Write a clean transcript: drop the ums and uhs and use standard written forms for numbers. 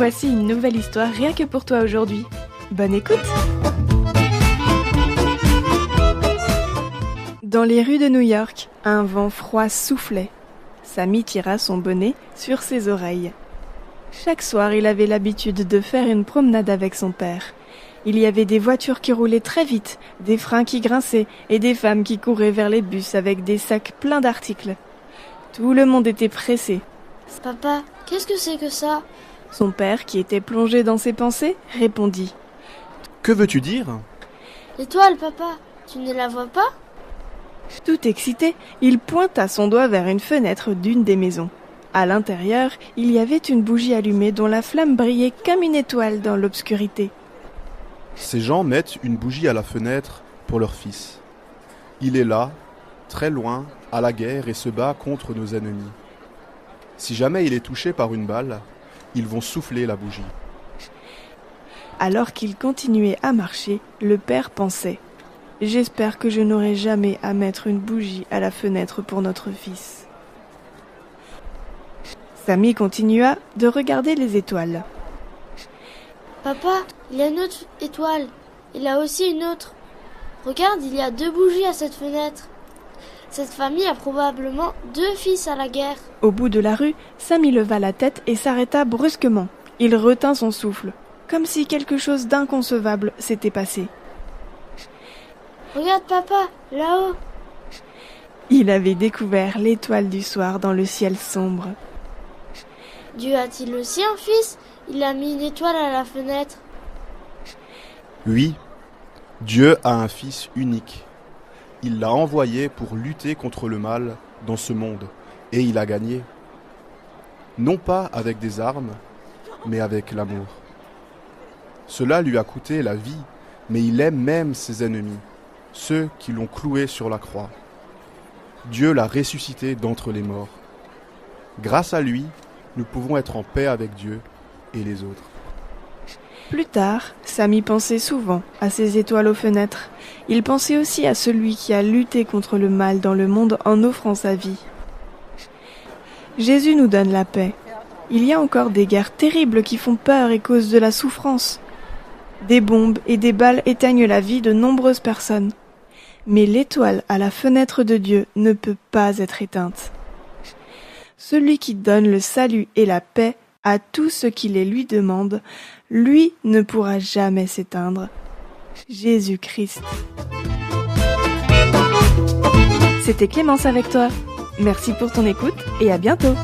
Voici une nouvelle histoire rien que pour toi aujourd'hui. Bonne écoute! Dans les rues de New York, un vent froid soufflait. Sammy tira son bonnet sur ses oreilles. Chaque soir, il avait l'habitude de faire une promenade avec son père. Il y avait des voitures qui roulaient très vite, des freins qui grinçaient et des femmes qui couraient vers les bus avec des sacs pleins d'articles. Tout le monde était pressé. « Papa, qu'est-ce que c'est que ça ?» Son père, qui était plongé dans ses pensées, répondit. « Que veux-tu dire ?»« L'étoile, papa, tu ne la vois pas ?» Tout excité, il pointa son doigt vers une fenêtre d'une des maisons. À l'intérieur, il y avait une bougie allumée dont la flamme brillait comme une étoile dans l'obscurité. Ces gens mettent une bougie à la fenêtre pour leur fils. Il est là, très loin, à la guerre et se bat contre nos ennemis. Si jamais il est touché par une balle, ils vont souffler la bougie. Alors qu'il continuait à marcher, le père pensait « J'espère que je n'aurai jamais à mettre une bougie à la fenêtre pour notre fils. » Sammy continua de regarder les étoiles. « Papa, il y a une autre étoile. Il y a aussi une autre. Regarde, il y a 2 bougies à cette fenêtre. Cette famille a probablement 2 fils à la guerre. » Au bout de la rue, Sammy leva la tête et s'arrêta brusquement. Il retint son souffle, comme si quelque chose d'inconcevable s'était passé. « Regarde papa, là-haut !» Il avait découvert l'étoile du soir dans le ciel sombre. « Dieu a-t-il aussi un fils ? Il a mis une étoile à la fenêtre. » Oui, Dieu a un fils unique. Il l'a envoyé pour lutter contre le mal dans ce monde, et il a gagné. Non pas avec des armes, mais avec l'amour. Cela lui a coûté la vie, mais il aime même ses ennemis, ceux qui l'ont cloué sur la croix. Dieu l'a ressuscité d'entre les morts. Grâce à lui, nous pouvons être en paix avec Dieu et les autres. Plus tard, Sammy pensait souvent à ces étoiles aux fenêtres. Il pensait aussi à celui qui a lutté contre le mal dans le monde en offrant sa vie. Jésus nous donne la paix. Il y a encore des guerres terribles qui font peur et causent de la souffrance. Des bombes et des balles éteignent la vie de nombreuses personnes. Mais l'étoile à la fenêtre de Dieu ne peut pas être éteinte. Celui qui donne le salut et la paix à tous ceux qui les lui demandent, lui ne pourra jamais s'éteindre. Jésus-Christ. C'était Clémence avec toi. Merci pour ton écoute et à bientôt.